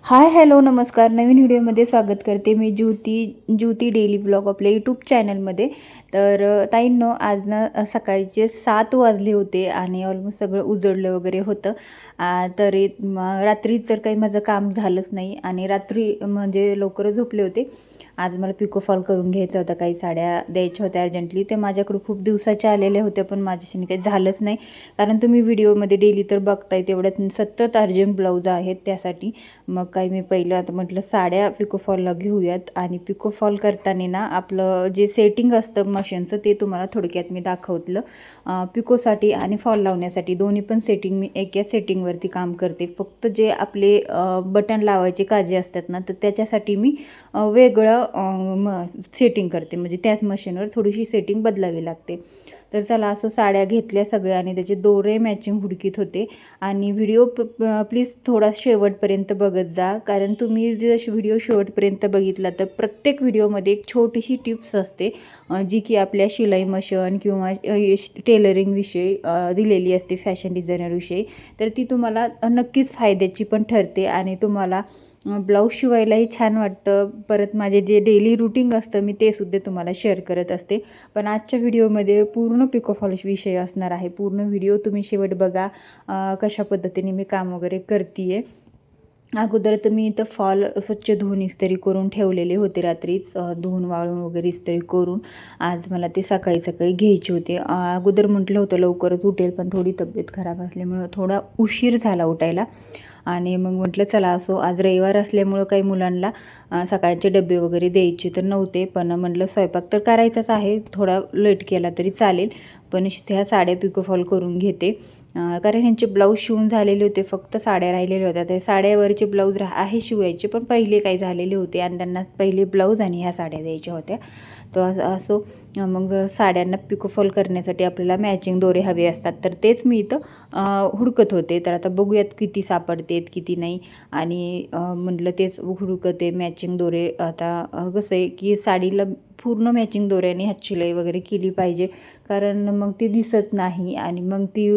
Hi hello नमस्कार. नवीन व्हिडिओमध्ये स्वागत करते मी ज्योती डेली ब्लॉग आपल्या यूट्यूब चॅनलमध्ये. तर ताईंनो आज ना सकाळचे 7 वाजले होते आणि ऑलमोस्ट सगळं उजळलं वगैरे होतं. तरी रात्री तर काही माझं काम झालंच नाही आणि रात्री म्हणजे लवकर झोपले होते. आज मला पिको फॉल करून घ्यायचा होता, काही साड्या द्यायच्या होत्या अर्जंटली. ते माझ्याकडे खूप दिवसाच्या आलेल्या होत्या पण माझ्याशी काही झालंच नाही, कारण तुम्ही व्हिडिओमध्ये डेली तर बघताय तेवढ्यात सतत अर्जंट ब्लाऊज आहेत त्यासाठी. मग काही मी पहिलं आता म्हटलं साड्या पिकोफॉलला घेऊयात आणि पिकोफॉल करताना ना आपलं जे सेटिंग असतं मशीनचं ते तुम्हाला थोडक्यात मी दाखवतलं. पिकोसाठी आणि फॉल लावण्यासाठी दोन्ही पण सेटिंग मी एकाच सेटिंगवरती काम करते. फक्त जे आपले बटन लावायचे काजे असतात ना, तर त्याच्यासाठी मी वेगळं सेटिंग करते, म्हणजे त्याच मशीनवर थोडीशी सेटिंग बदलावी लागते. तर चला असं साड्या घेतल्या सगळ्या आणि त्याचे दोरे मॅचिंग हुडकीत होते. आणि व्हिडिओ प्लीज थोडा शेवटपर्यंत बघत जा, कारण तुम्ही जर व्हिडिओ शेवटपर्यंत बघितला तर प्रत्येक व्हिडिओमध्ये एक छोटीशी टिप्स असते जी की आपल्या शिलाई मशीन किंवा टेलरिंगविषयी दिलेली असते, फॅशन डिझायनरविषयी. तर ती तुम्हाला नक्कीच फायद्याची पण ठरते आणि तुम्हाला ब्लाऊज शिवायलाही छान वाटतं. परत माझे जे डेली रुटीन असतं मी ते सुद्धा तुम्हाला शेअर करत असते. पण आजच्या व्हिडिओमध्ये पूर्ण पिकोफॉल विषय असणार आहे. पूर्ण व्हिडिओ तुम्ही शेवट बघा कशा पद्धतीने मी काम वगैरे करते आहे. अगोदर तर मी इथं फॉल स्वच्छ धुवून इस्त्री करून ठेवलेले होते रात्रीच, धुवून वाळून वगैरे इस्त्री करून. आज मला ते सकाळी सकाळी घ्यायचे होते. अगोदर म्हटलं होतं लवकरच उठेल, पण थोडी तब्येत खराब असल्यामुळं थोडा उशीर झाला उठायला. आणि मग म्हटलं चला असो, आज रविवार असल्यामुळं काही मुलांना सकाळचे डबे वगैरे द्यायचे तर नव्हते, पण म्हटलं स्वयंपाक तर करायचाच आहे, थोडा लेट केला तरी चालेल, पण ह्या साड्या पिकोफॉल करून घेते. कारण ह्यांचे ब्लाऊज शिवून झालेले होते, फक्त साड्या राहिलेल्या होत्या. त्या साड्यावरचे ब्लाऊज आहे शिवायचे, पण पहिले काही झालेले होते आणि त्यांना पहिले ब्लाऊज आणि ह्या साड्या द्यायच्या होत्या. तर असो मग साड्यांना पिकोफॉल करण्यासाठी आपल्याला मॅचिंग दोरे हवे असतात, तर तेच मी इथं हुडकत होते. तर आता बघूयात किती सापडतेत किती नाही. आणि म्हटलं तेच हुडकते मॅचिंग दोरे. आता कसं आहे की साडीला पूर्ण मॅचिंग दोऱ्याने हात शिलाई वगैरे केली पाहिजे, कारण मग ती दिसत नाही. आणि मग ती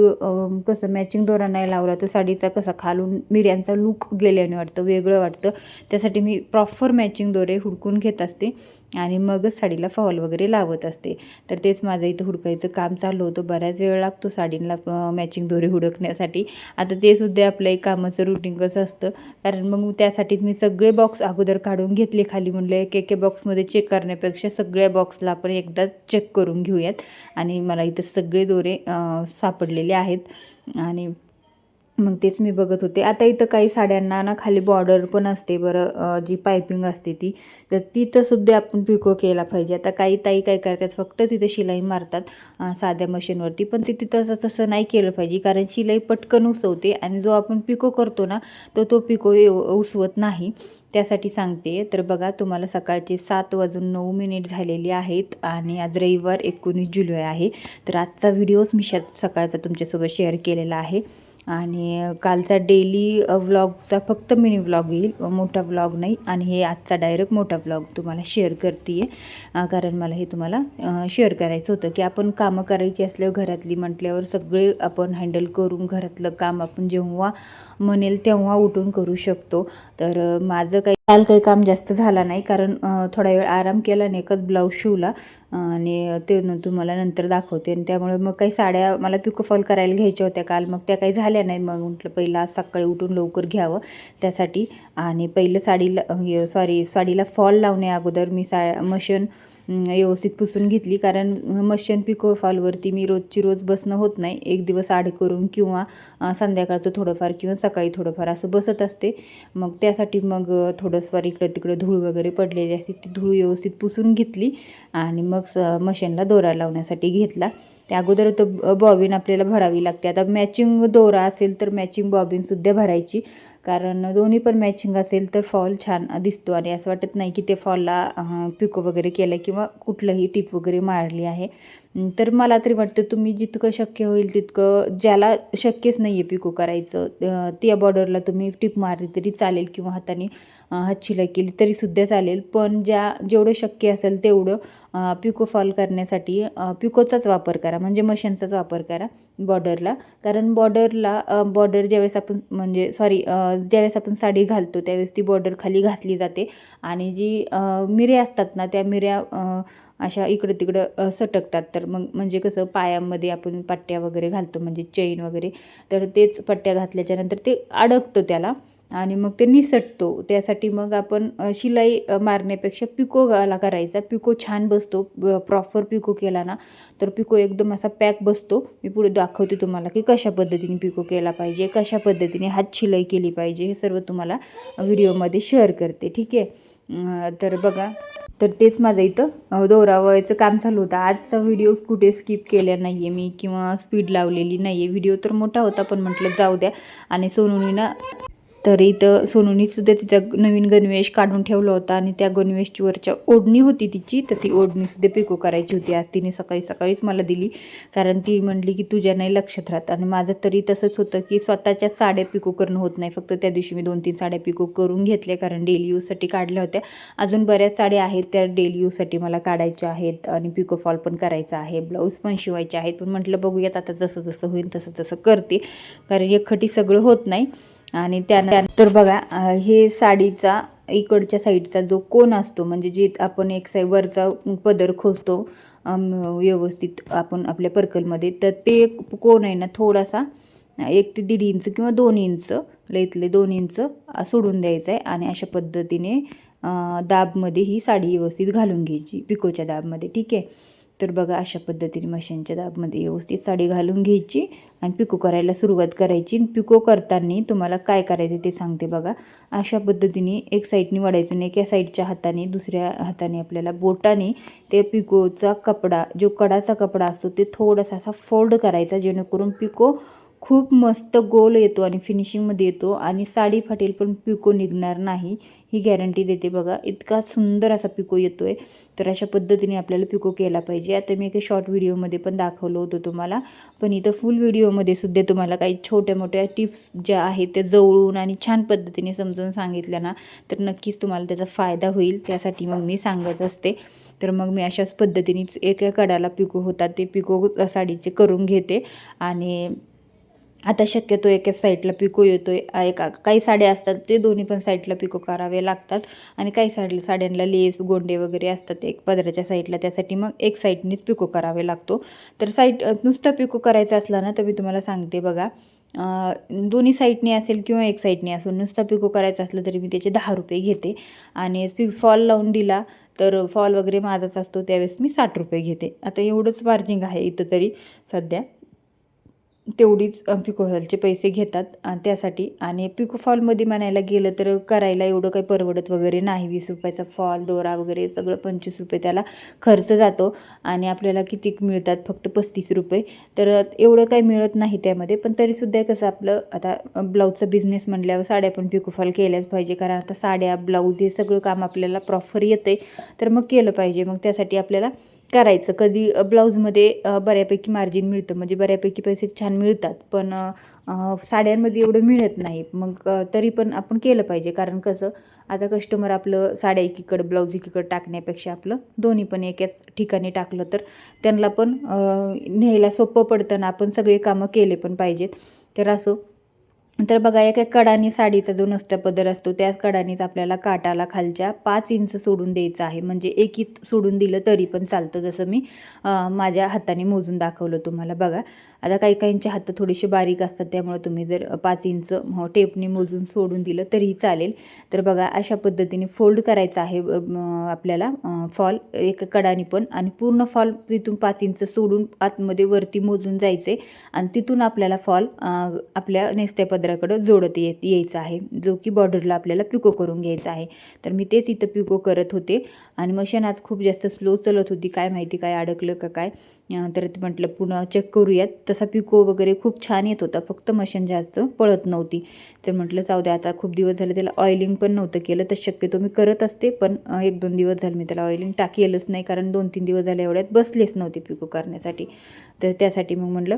कसं मॅचिंग दोरा नाही लावला तर साडीचा कसा खालून मिऱ्यांचा लूक गेल्याने वाटतं, वेगळं वाटतं. त्यासाठी मी प्रॉपर मॅचिंग दोरे हुडकून घेत असते आणि मगच साडीला फॉल वगैरे लावत असते. तर तेच माझं इथं हुडकायचं काम चालू होतं. बऱ्याच वेळ लागतो साडींना मॅचिंग दोरे हुडकण्यासाठी. आता ते सुद्धा आपलं एक कामाचं रुटीनच असतं, कारण मग त्यासाठीच मी सगळे बॉक्स अगोदर काढून घेतले खाली. म्हणलं एक बॉक्समध्ये चेक करण्यापेक्षा सगळ्या बॉक्सला आपण एकदा चेक करून घेऊयात. आणि मला इथं सगळे दोरे सापडलेले आहेत आणि मग तेच मी बघत होते. आता इथं काही साड्यांना ना खाली बॉर्डर पण असते बरं, जी पायपिंग असते ती, तर तिथं सुद्धा आपण पिको केला पाहिजे. आता काही ताई काय करतात, फक्त तिथं शिलाई मारतात साध्या मशीनवरती, पण ते तिथं तसं नाही केलं पाहिजे, कारण शिलाई पटकन उसवते आणि जो आपण पिको करतो ना तो पिको उसवत नाही. त्यासाठी सांगते. तर बघा, तुम्हाला सकाळचे 7:09 झालेले आहेत आणि आज रविवार 19 जुलै आहे. तर आजचा व्हिडिओच मी सकाळचा तुमच्यासोबत शेअर केलेला आहे. आणि कालचा डेली व्लॉगचा फक्त मिनी व्लॉग येईल, मोठा व्लॉग नाही. आणि हे आजचा डायरेक्ट मोठा व्लॉग तुम्हाला शेअर करते आहे, कारण मला हे तुम्हाला शेअर करायचं होतं की आपण कामं करायची असल्यावर घरातली म्हटल्यावर सगळे आपण हँडल करून घरातलं काम आपण जेव्हा म्हणेल तेव्हा उठून करू शकतो. तर माझं काल काही काम जास्त झालं नाही, कारण थोडा वेळ आराम केला आणि एकच ब्लाऊज शिवला आणि ते तुम्हाला नंतर दाखवते. आणि त्यामुळे मग काही साड्या मला पिकोफॉल करायला घ्यायच्या होत्या काल, मग त्या काही झाल्या नाही. मग म्हटलं पहिलं आज सकाळी उठून लवकर घ्यावं त्यासाठी. आणि पहिलं साडीला फॉल लावण्या अगोदर मी मशीन व्यवस्थित पुसून घेतली, कारण मशीन पिको फॉलवरती मी रोजची रोज बसणं होत नाही. एक दिवस आड करून किंवा संध्याकाळचं थोडंफार किंवा सकाळी थोडंफार असं बसत असते. मग त्यासाठी मग थोडंफार इकडं तिकडं धूळ वगैरे पडलेली असते, ती धूळ व्यवस्थित पुसून घेतली आणि मग मशीनला दोरा लावण्यासाठी घेतला. त्या अगोदर तर बॉबिन आपल्याला भरावी लागते. आता मॅचिंग दोरा असेल तर मॅचिंग बॉबिनसुद्धा भरायची, कारण दोन्ही पण मॅचिंग असेल तर फॉल छान दिसतो आणि असं वाटत नाही की ते फॉलला पिको वगैरे केलं किंवा कुठलंही टिप वगैरे मारली आहे. तर मला तरी वाटतं तुम्ही जितकं शक्य होईल तितकं, ज्याला शक्यच नाही आहे पिको करायचं त्या बॉर्डरला तुम्ही टिप मारली तरी चालेल किंवा हाताने हातशिलाई केली तरीसुद्धा चालेल. पण जेवढं शक्य असेल तेवढं पिको फॉल करण्यासाठी पिकोचाच वापर करा, म्हणजे मशीनचाच वापर करा बॉर्डरला. कारण बॉर्डर ज्यावेळेस आपण म्हणजे ज्यावेळेस आपण साडी घालतो त्यावेळेस ती बॉर्डर खाली घासली जाते आणि जी मिऱ्या असतात ना त्या मिऱ्या अशा इकडं तिकडं सटकतात. तर मग म्हणजे कसं पायामध्ये आपण पट्ट्या वगैरे घालतो म्हणजे चेन वगैरे, तर तेच पट्ट्या घातल्याच्यानंतर ते अडकतं त्याला आणि मग ते निसटतो. त्यासाठी मग आपण शिलाई मारण्यापेक्षा पिकोला करायचा. पिको छान बसतो, प्रॉपर पिको केला ना तर पिको एकदम असा पॅक बसतो. मी पुढे दाखवते तुम्हाला की कशा पद्धतीने पिको केला पाहिजे, कशा पद्धतीने हात शिलाई केली पाहिजे, हे सर्व तुम्हाला व्हिडिओमध्ये शेअर करते. ठीक आहे. तर बघा, तर तेच माझं इथं दोरावयाचं काम चालू होतं. आजचा व्हिडिओ कुठे स्किप केल्या नाही आहे मी किंवा स्पीड लावलेली नाही आहे. व्हिडिओ तर मोठा होता पण म्हटलं जाऊ द्या. आणि सोनूनी ना, तर इथं सोनूनीसुद्धा तिचा नवीन गणवेश काढून ठेवला होता आणि त्या गणवेशवरच्या ओढणी होती तिची, तर ती ओढणीसुद्धा पिको करायची होती. आज तिने सकाळीच मला दिली, कारण ती म्हटली की तुझ्या नाही लक्षात राहत. आणि माझं तरी तसंच होतं की स्वतःच्या साड्या पिको करणं होत नाही. फक्त त्या दिवशी मी 2-3 साड्या पिको करून घेतल्या कारण डेली यूजसाठी काढल्या होत्या. अजून बऱ्याच साड्या आहेत त्या डेली यूजसाठी मला काढायच्या आहेत आणि पिको फॉल पण करायचा आहे, ब्लाऊज पण शिवायचे आहेत. पण म्हटलं बघूयात आता जसं जसं होईल तसं करते, कारण एकखटी सगळं होत नाही. आणि त्यानंतर बघा, हे साडीचा इकडच्या साईडचा जो कोन असतो, म्हणजे जे आपण एक वरचा पदर खोचतो व्यवस्थित आपण आपल्या पर्कलमध्ये, तर ते कोन आहे ना थोडासा 1 ते 1.5 इंच किंवा 2 इंच, लईतले 2 इंच सोडून द्यायचं आहे. आणि अशा पद्धतीने दाबमध्ये ही साडी व्यवस्थित घालून घ्यायची, पिकोच्या दाबमध्ये. ठीक आहे. तर बघा, अशा पद्धतीने मशीनच्या दाबमध्ये व्यवस्थित साडी घालून घ्यायची आणि पिको करायला सुरुवात करायची. पिको करताना तुम्हाला काय करायचं ते सांगते बघा. अशा पद्धतीने एक साईडने वडायचं आणि एका साईडच्या हाताने, दुसऱ्या हाताने आपल्याला बोटाने ते पिकोचा कपडा, जो कडाचा कपडा असतो ते थोडासा असा फोल्ड करायचा, जेणेकरून पिको खूप मस्त गोल येतो आणि फिनिशिंगमध्ये येतो आणि साडी फाटेल पण पिको निघणार नाही, ही गॅरंटी देते. बघा, इतका सुंदर असा पिको येतो आहे. तर अशा पद्धतीने आपल्याला पिको केला पाहिजे. आता मी एका शॉर्ट व्हिडिओमध्ये पण दाखवलं होतं तुम्हाला, पण इथं फुल व्हिडिओमध्ये सुद्धा तुम्हाला काही छोट्या मोठ्या टिप्स ज्या आहेत त्या जवळून आणि छान पद्धतीने समजून सांगितल्या ना, तर नक्कीच तुम्हाला त्याचा फायदा होईल. त्यासाठी मग मी सांगत असते. तर मग मी अशाच पद्धतीनेच एका कडाला पिको होतात ते पिको साडीचे करून घेते. आणि आता शक्यतो एकाच साईडला पिको येतो आहे. काही साड्या असतात ते दोन्ही पण साईडला पिको करावे लागतात आणि काही साड्यांना लेस गोंडे वगैरे असतात एक पदराच्या साईडला, त्यासाठी मग एक साईडनीच पिको करावे लागतो. तर नुसतं पिको करायचं असला ना, तर मी तुम्हाला सांगते बघा, दोन्ही साईडने असेल किंवा एक साईडने असेल, नुसतं पिको करायचं असलं तरी मी त्याचे 10 रुपये घेते. आणि फॉल लावून दिला तर फॉल वगैरे माझाच असतो त्यावेळेस मी 60 रुपये घेते. आता एवढंच मार्जिंग आहे इथं तरी सध्या, तेवढीच पिको फॉलचे पैसे घेतात त्यासाठी. आणि पिको फॉलमध्ये म्हणायला गेलं तर करायला एवढं काही परवडत वगैरे नाही. 20 रुपयाचा फॉल, दोरा वगैरे सगळं 25 रुपये त्याला खर्च जातो आणि आपल्याला किती मिळतात, फक्त 35 रुपये. तर एवढं काही मिळत नाही त्यामध्ये. पण तरीसुद्धा कसं आपलं आता ब्लाऊजचा बिझनेस म्हटल्यावर साड्या पण पिको फॉल केल्याच पाहिजे, कारण आता साड्या, ब्लाऊज हे सगळं काम आपल्याला प्रॉपर येतं आहे, तर मग केलं पाहिजे. मग त्यासाठी आपल्याला करायचं. कधी ब्लाऊजमध्ये बऱ्यापैकी मार्जिन मिळतं, म्हणजे बऱ्यापैकी पैसे छान मिळतात, पण साड्यांमध्ये एवढं मिळत नाही. मग तरी पण आपण केलं पाहिजे, कारण कसं आता कस्टमर आपलं साड्या एकीकडं ब्लाऊज एकीकडं टाकण्यापेक्षा आपलं दोन्ही पण एकाच ठिकाणी टाकलं तर त्यांना पण न्यायला सोपं पडतं ना, आपण सगळे कामं केले पण पाहिजेत. तर असो. तर बघा, एका कडाने साडीचा जो नसता पदर असतो त्याच कडानेच आपल्याला काटाला खालच्या 5 इंच सोडून द्यायचं आहे, म्हणजे एकीत सोडून दिलं तरी पण चालतं, जसं मी माझ्या हाताने मोजून दाखवलं तुम्हाला. बघा, आता काहींचे हात थोडेसे बारीक असतात, त्यामुळे तुम्ही जर 5 इंच टेपने मोजून सोडून दिलं तरीही चालेल. तर बघा, अशा पद्धतीने फोल्ड करायचं आहे आपल्याला फॉल एका कडाने पण, आणि पूर्ण फॉल तिथून 5 इंच सोडून आतमध्ये वरती मोजून जायचे आणि तिथून आपल्याला फॉल आपल्या नेसत्या पदराकडं जोडत यायचं आहे, जो की बॉर्डरला आपल्याला पिको करून घ्यायचा आहे. तर मी तेच इथं पिको करत होते आणि मशीन आज खूप जास्त स्लो चलत होती, काय माहिती काय अडकलं का काय. तर म्हटलं पुन्हा चेक करूयात. तसा पिको वगैरे खूप छान येत होता, फक्त मशीन जास्त पळत नव्हती. तर म्हटलं जाऊ द्या, आता खूप दिवस झाले त्याला ऑइलिंग पण नव्हतं केलं, तर शक्यतो मी करत असते, पण 1-2 दिवस झाले मी त्याला ऑइलिंग केलंच नाही, कारण 2-3 दिवस झाले एवढ्यात बसलेच नव्हते पिको करण्यासाठी. तर त्यासाठी मग म्हटलं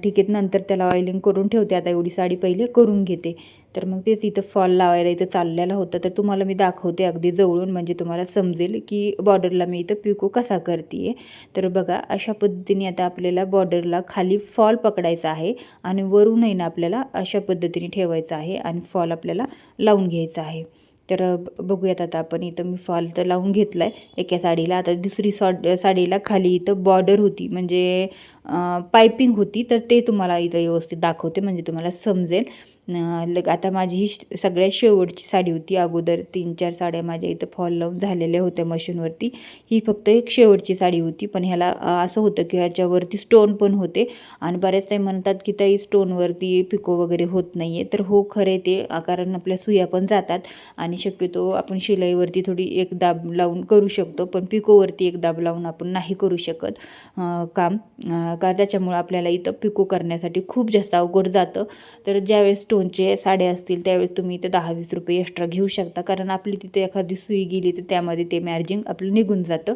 ठीक आहे, नंतर त्याला ऑइलिंग करून ठेवते, आता एवढी साडी पहिले करून घेते. तर मग तेच इथं फॉल लावायला इथं चाललेलं होतं, तर तुम्हाला मी दाखवते अगदी जवळून, म्हणजे तुम्हाला समजेल की बॉर्डरला मी इथं पिको कसा करते आहे. तर बघा, अशा पद्धतीने आता आपल्याला बॉर्डरला खाली फॉल पकडायचा आहे आणि वरूनही ना आपल्याला अशा पद्धतीने ठेवायचं आहे आणि फॉल आपल्याला लावून घ्यायचा आहे. तर बघूयात आता आपण. इथं मी फॉल तर लावून घेतला आहे एका साडीला. आता दुसरी साडीला खाली इथं बॉर्डर होती, म्हणजे पायपिंग होती, तर ते तुम्हाला इथं व्यवस्थित दाखवते, म्हणजे तुम्हाला समजेल. आता माझी ही सगळ्यात शेवटची साडी होती. अगोदर 3-4 साड्या माझ्या इथं फॉल लावून झालेल्या होत्या मशीनवरती. ही फक्त एक शेवटची साडी होती, पण ह्याला असं होतं की ह्याच्यावरती स्टोन पण होते आणि बऱ्याच टाईम म्हणतात की ताई स्टोनवरती पिको वगैरे होत नाही आहे. तर हो, खरे ते, कारण आपल्या सुया पण जातात आणि शक्यतो आपण शिलाईवरती थोडी एक दाब लावून करू शकतो, पण पिकोवरती एक दाब लावून आपण नाही करू शकत काम, का त्याच्यामुळं आपल्याला इथं पिको करण्यासाठी खूप जास्त अवघड जातं. तर ज्यावेळेस स्टोनचे साड्या असतील त्यावेळेस तुम्ही इथे 10-20 रुपये एक्स्ट्रा घेऊ शकता, कारण आपली तिथे एखादी सुई गेली तर त्यामध्ये ते मार्जिन आपलं निघून जातं,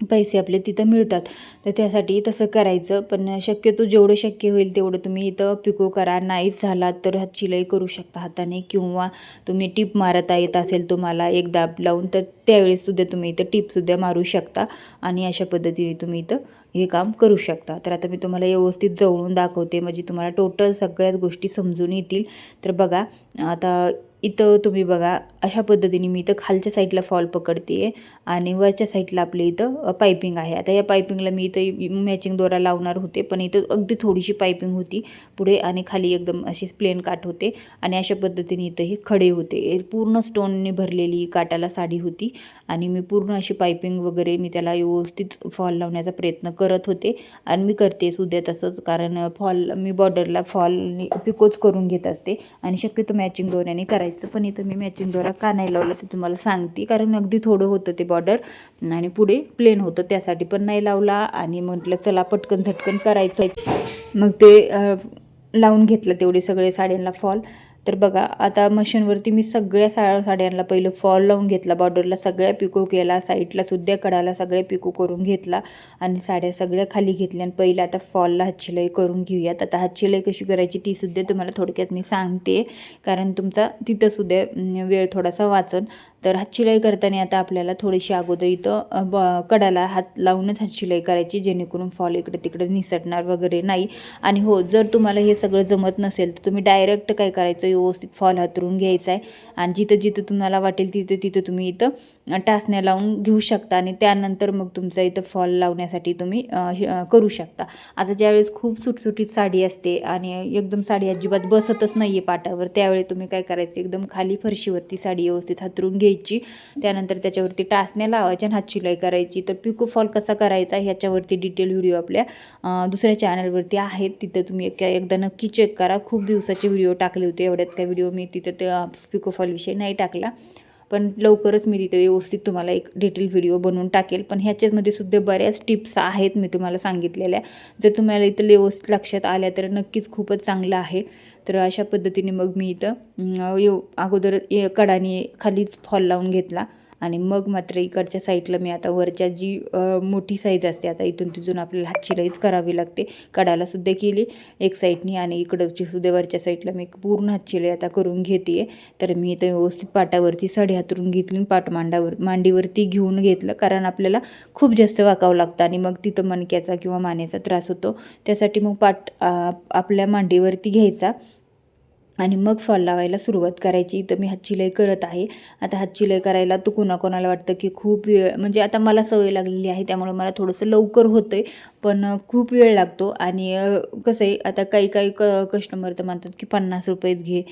पैसे आपले तिथं मिळतात. तर त्यासाठी तसं करायचं. पण शक्यतो जेवढं शक्य होईल तेवढं तुम्ही इथं पिको करा. नाहीच झाला तर हात शिलाई करू शकता हाताने, किंवा तुम्ही टिप मारता येत असेल तुम्हाला एक दाब लावून, तर त्यावेळेससुद्धा तुम्ही इथं टिपसुद्धा मारू शकता आणि अशा पद्धतीने तुम्ही इथं हे काम करू शकता. तर आता मी तुम्हाला व्यवस्थित जवळून दाखवते, म्हणजे तुम्हाला टोटल सगळ्याच गोष्टी समजून येतील. तर बघा, आता इथं तुम्ही बघा, अशा पद्धतीने मी इथं खालच्या साईडला फॉल पकडते आहे आणि वरच्या साईडला आपल्या इथं पायपिंग आहे. आता या पायपिंगला मी इथं मॅचिंग दोरा लावणार होते, पण इथं अगदी थोडीशी पायपिंग होती पुढे आणि खाली एकदम अशी प्लेन काठ होते आणि अशा पद्धतीने इथं हे खडे होते. पूर्ण स्टोनने भरलेली काटाला साडी होती आणि मी पूर्ण अशी पायपिंग वगैरे मी त्याला व्यवस्थित फॉल लावण्याचा प्रयत्न करत होते आणि मी करते सुद्धा तसंच, कारण फॉल मी बॉर्डरला फॉल पिकोच करून घेत असते आणि शक्यतो मॅचिंग दोऱ्याने करायचं. पण इथं मी मॅचिंग दोरा का नाही लावला ते तुम्हाला सांगते, कारण अगदी थोडं होतं ते बॉर्डर आणि पुढे प्लेन होतं, त्यासाठी पण नाही लावला आणि म्हटलं चला पटकन झटकन करायचं. मग ते लावून घेतलं तेवढे सगळे साड्यांना फॉल. तर बघा, आता मशीनवरती मी सगळ्या साड्यांना पहिलं फॉल लावून घेतला, बॉर्डरला सगळ्या पिको केला, साईडला सुद्धा कडाला सगळ्या पिको करून घेतला आणि साड्या सगळ्या खाली घेतल्या. आणि पहिलं आता फॉलला हातशिलाई करून घेऊयात. आता हातशिलाई कशी करायची ती सुद्धा तुम्हाला थोडक्यात मी सांगते, कारण तुमचा तिथंसुद्धा वेळ थोडासा वाचन. तर हातशिलाई करताना आता आपल्याला थोडीशी अगोदर इथं कडाला हात लावूनच हातशिलाई करायची, जेणेकरून फॉल इकडे तिकडे निसटणार वगैरे नाही. आणि हो, जर तुम्हाला हे सगळं जमत नसेल तर तुम्ही डायरेक्ट काय करायचं, व्यवस्थित फॉल हातरून घ्यायचा आहे आणि जिथं जिथं तुम्हाला वाटेल तिथं तिथं तुम्ही इथं टाचण्या लावून घेऊ शकता आणि त्यानंतर मग तुमचा इथं फॉल लावण्यासाठी तुम्ही करू शकता. आता ज्यावेळेस खूप सुटसुटीत साडी असते आणि एकदम साडी अजिबात बसतच नाही आहे पाटावर, त्यावेळी तुम्ही काय करायचं, एकदम खाली फरशीवरती साडी व्यवस्थित हातरून घ्यायची, त्यानंतर त्याच्यावरती टाचण्या लावायच्या आणि हातशिलाई करायची. तर पिको फॉल कसा करायचा ह्याच्यावरती डिटेल व्हिडिओ आपल्या दुसऱ्या चॅनलवरती आहेत, तिथं तुम्ही एकदा नक्की चेक करा. खूप दिवसाचे व्हिडिओ टाकले होते, एवढ्यात काय व्हिडिओ मी तिथं त्या पिको फॉलविषयी नाही टाकला, पण लवकरच मी तिथे व्यवस्थित तुम्हाला एक डिटेल व्हिडिओ बनवून टाकेल. पण ह्याच्यामध्ये सुद्धा बऱ्याच टिप्स आहेत मी तुम्हाला सांगितलेल्या, जर तुम्हाला इथं व्यवस्थित लक्षात आल्या तर नक्कीच खूपच चांगलं आहे. तर अशा पद्धतीने मग मी इथं अगोदर कडाने खालीच फॉल लावून घेतला आणि मग मात्र इकडच्या साईडला मी आता वरच्या जी मोठी साईज असते, आता इथून तिथून आपल्याला हातशिलाईच करावी लागते, कडाला सुद्धा केली एक साईडनी आणि इकडची सुद्धा वरच्या साईडला मी पूर्ण हातशिलाई आता करून घेते आहे. तर मी इथं व्यवस्थित पाटावरती साडी हातरून घेतली, पाट मांडीवरती घेऊन घेतलं, कारण आपल्याला खूप जास्त वाकावं लागतं आणि मग तिथं मणक्याचा किंवा मानेचा त्रास होतो, त्यासाठी मग पाट आपल्या मांडीवरती घ्यायचा आणि मग फॉल लावायला सुरुवात करायची. तर मी हातशिलाई करत आहे. आता हातशिलाई करायला तर कोणाकोणाला वाटतं की खूप वेळ, म्हणजे आता मला सवय लागलेली आहे त्यामुळे मला थोडंसं लवकर होतं आहे, पण खूप वेळ लागतो. आणि कसं आहे, आता काही कस्टमर तर म्हणतात की 50 रुपयेच घे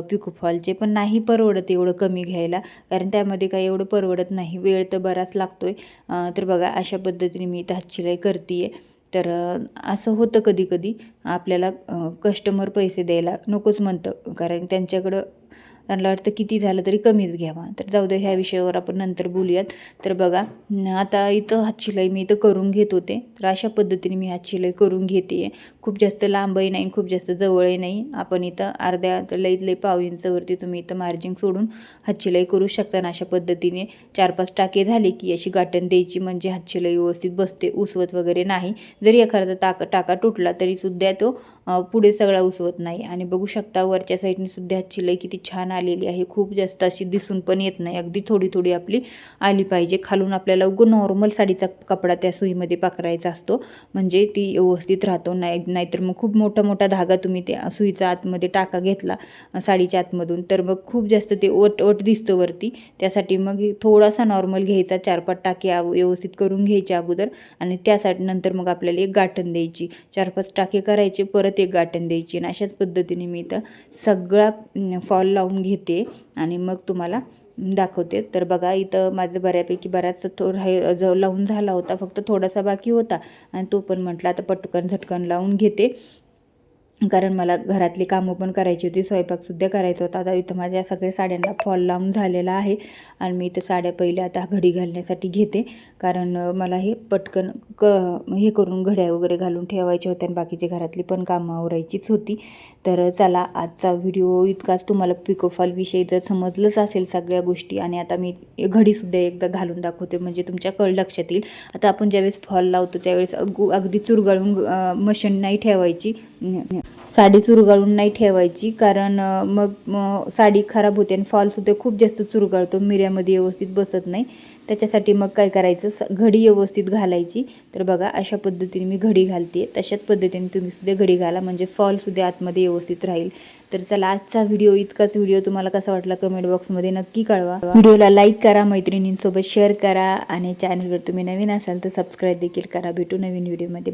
पिको फॉलचे, पण नाही परवडत एवढं कमी घ्यायला, कारण त्यामध्ये काही एवढं परवडत नाही, वेळ तर बराच लागतो आहे. तर बघा, अशा पद्धतीने मी इथं हातशिलाई करते आहे. तर असं होतं कधी कधी आपल्याला कस्टमर पैसे द्यायला नकोच म्हणतं, कारण त्यांच्याकडं त्यांना वाटतं किती झालं तरी कमीच घ्यावा. तर जाऊ दे, ह्या विषयावर आपण नंतर बोलूयात. तर बघा आता इथं हात शिलाई मी इथं करून घेत होते. तर अशा पद्धतीने मी हात शिलाई करून घेते. खूप जास्त लांबही नाही, खूप जास्त जवळही नाही. आपण इथं अर्ध्या लईत लई पाव इंचवरती तुम्ही इथं मार्जिंग सोडून हात शिलाई करू शकता. अशा पद्धतीने 4-5 टाके झाले की अशी गाठण द्यायची, म्हणजे हात शिलाई व्यवस्थित बसते, उसवत वगैरे नाही. जरी एखादा टाका तुटला तरी सुद्धा तो पुढे सगळा उसवत नाही. आणि बघू शकता वरच्या साईडने सुद्धा हात शिलाई किती छान आलेली आहे. खूप जास्त अशी दिसून पण येत नाही, अगदी थोडी थोडी आपली आली पाहिजे. खालून आपल्याला नॉर्मल साडीचा कपडा त्या सुईमध्ये पकडायचा असतो, म्हणजे ती व्यवस्थित राहतो. नाहीतर मग खूप मोठा मोठा धागा तुम्ही त्या सुईचा आतमध्ये टाका घेतला साडीच्या आतमधून तर मग खूप जास्त ते ओट दिसतं वरती. त्यासाठी मग थोडासा नॉर्मल घ्यायचा, 4-5 टाके व्यवस्थित करून घ्यायचे अगोदर, आणि त्यासाठी नंतर मग आपल्याला एक गाठण द्यायची. 4-5 टाके करायचे, परत एक गाठण द्यायची. आणि अशाच पद्धतीने मी इथं सगळा फॉल लावून घेते आणि मग तुम्हाला दाखवते. तर बघा इथं माझं बऱ्यापैकी बराच लावून झाला होता, फक्त थोडासा बाकी होता. आणि तो पण म्हटलं आता पटकन झटकन लावून घेते, कारण मला घरातली कामं पण करायची होती, स्वयंपाकसुद्धा करायचा होता. आता इथं माझ्या सगळ्या साड्यांना फॉल लावून झालेला आहे. आणि मी इथं साड्या पहिले आता घडी घालण्यासाठी घेते, कारण मला हे पटकन हे करून घड्या वगैरे घालून ठेवायच्या होत्या आणि बाकीची घरातली पण कामं आवरायचीच होती. तर चला, आजचा व्हिडिओ इतकाच. तुम्हाला पिकोफॉल विषयी जर समजलंच असेल सगळ्या गोष्टी, आणि आता मी घडीसुद्धा एकदा घालून दाखवते, म्हणजे तुमच्या लक्षात येईल. आता आपण ज्यावेळेस फॉल लावतो त्यावेळेस अगदी चुरगाळून मशीन नाही ठेवायची, साडी चुरगाळून नाही ठेवायची, कारण मग साडी खराब होते आणि फॉलसुद्धा खूप जास्त चुरगाळतो, मिऱ्यामध्ये व्यवस्थित बसत नाही. त्याच्यासाठी मग काय करायचं, घडी व्यवस्थित घालायची. तर बघा अशा पद्धतीने मी घडी घालते, तशाच पद्धतीने तुम्ही सुद्धा घडी घाला, म्हणजे फॉलसुद्धा आतमध्ये व्यवस्थित राहील. तर चला, आजचा व्हिडिओ इतकाच. व्हिडिओ तुम्हाला कसा वाटला कमेंट बॉक्समध्ये नक्की कळवा. व्हिडिओला लाईक करा, मैत्रिणींसोबत शेअर करा, आणि चॅनलवर तुम्ही नवीन असाल तर सबस्क्राईब देखील करा. भेटू नवीन व्हिडिओमध्ये.